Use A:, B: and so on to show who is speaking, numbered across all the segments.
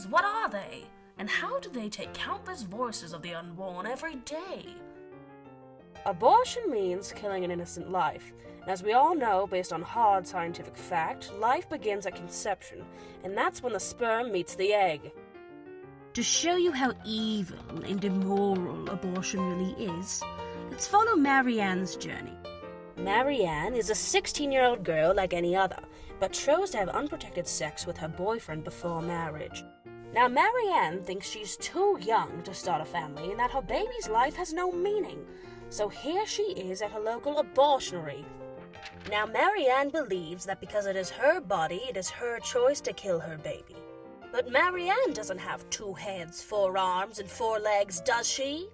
A: abortions? What are they? And how do they take countless voices of the unborn every day?
B: Abortion means killing an innocent life. And as we all know, based on hard scientific fact, life begins at conception, and that's when the sperm meets the egg.
A: To show you how evil and immoral abortion really is, let's follow Marianne's journey.
B: Marianne is a 16-year-old girl like any other, but chose to have unprotected sex with her boyfriend before marriage. Now, Marianne thinks she's too young to start a family and that her baby's life has no meaning. So here she is at her local abortionary. Now, Marianne believes that because it is her body, it is her choice to kill her baby. But Marianne doesn't have 2 heads, 4 arms, and 4 legs, does she?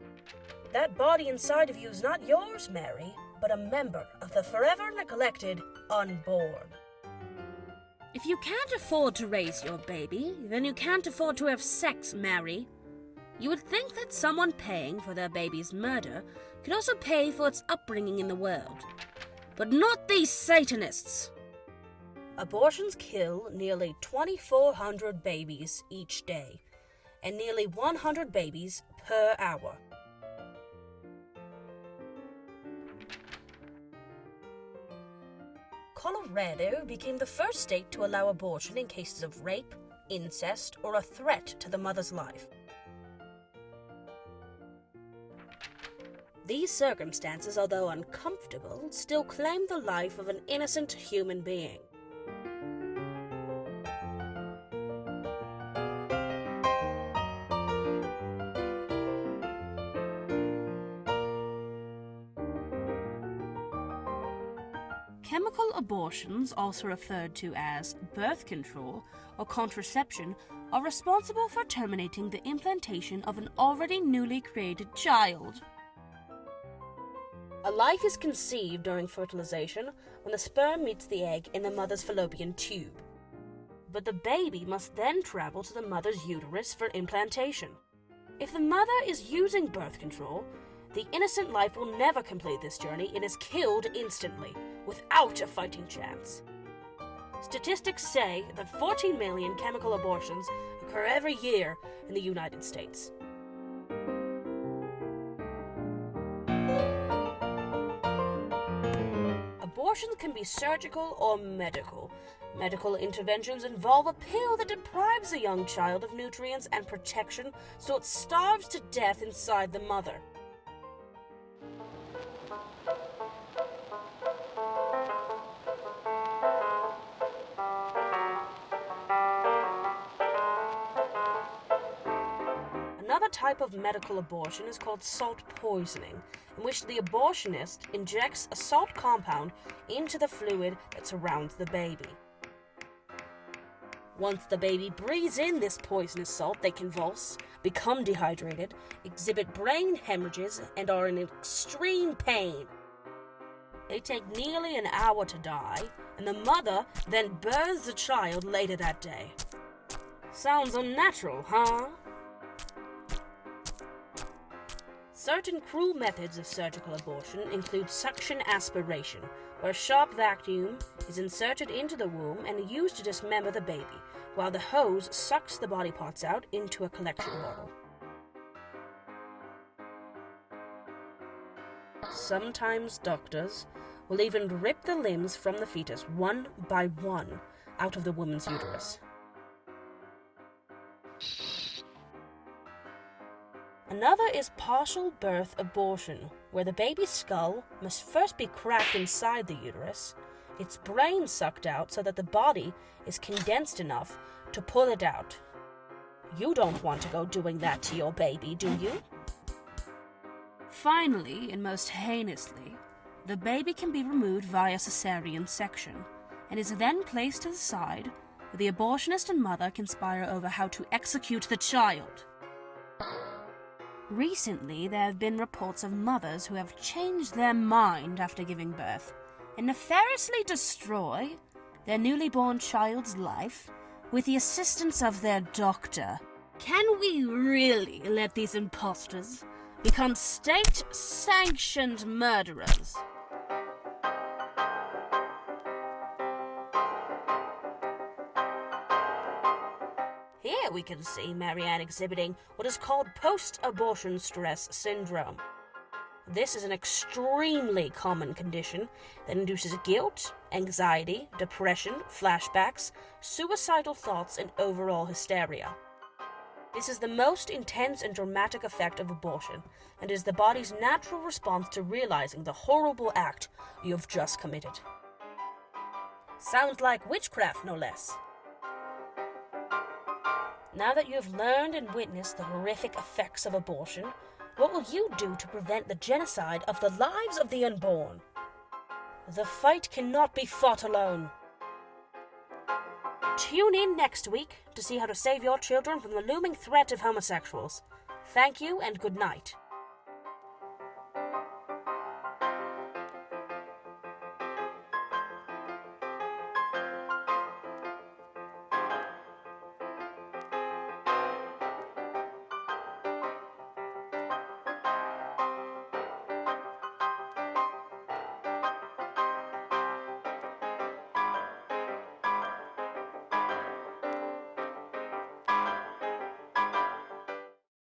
B: That body inside of you is not yours, Mary, but a member of the forever neglected unborn.
A: If you can't afford to raise your baby, then you can't afford to have sex, Mary. You would think that someone paying for their baby's murder could also pay for its upbringing in the world. But not these Satanists!
B: Abortions kill nearly 2,400 babies each day, and nearly 100 babies per hour. Colorado became the first state to allow abortion in cases of rape, incest, or a threat to the mother's life. These circumstances, although uncomfortable, still claim the life of an innocent human being.
A: Chemical abortions, also referred to as birth control or contraception, are responsible for terminating the implantation of an already newly created child.
B: A life is conceived during fertilization when the sperm meets the egg in the mother's fallopian tube. But the baby must then travel to the mother's uterus for implantation. If the mother is using birth control, the innocent life will never complete this journey and is killed instantly, without a fighting chance. Statistics say that 14 million chemical abortions occur every year in the United States. Abortions can be surgical or medical. Medical interventions involve a pill that deprives a young child of nutrients and protection so it starves to death inside the mother. Another type of medical abortion is called salt poisoning, in which the abortionist injects a salt compound into the fluid that surrounds the baby. Once the baby breathes in this poisonous salt, they convulse, become dehydrated, exhibit brain hemorrhages, and are in extreme pain. They take nearly an hour to die, and the mother then births the child later that day. Sounds unnatural, huh? Certain cruel methods of surgical abortion include suction aspiration, where a sharp vacuum is inserted into the womb and used to dismember the baby, while the hose sucks the body parts out into a collection bottle. Sometimes doctors will even rip the limbs from the fetus one by one out of the woman's uterus. Another is partial birth abortion, where the baby's skull must first be cracked inside the uterus, its brain sucked out so that the body is condensed enough to pull it out. You don't want to go doing that to your baby, do you?
A: Finally, and most heinously, the baby can be removed via cesarean section, and is then placed to the side where the abortionist and mother conspire over how to execute the child. Recently, there have been reports of mothers who have changed their mind after giving birth and nefariously destroy their newly born child's life with the assistance of their doctor. Can we really let these imposters become state-sanctioned murderers?
B: Here, we can see Marianne exhibiting what is called post-abortion stress syndrome. This is an extremely common condition that induces guilt, anxiety, depression, flashbacks, suicidal thoughts, and overall hysteria. This is the most intense and dramatic effect of abortion, and is the body's natural response to realizing the horrible act you have just committed. Sounds like witchcraft, no less. Now that you have learned and witnessed the horrific effects of abortion, what will you do to prevent the genocide of the lives of the unborn? The fight cannot be fought alone. Tune in next week to see how to save your children from the looming threat of homosexuals. Thank you and good night.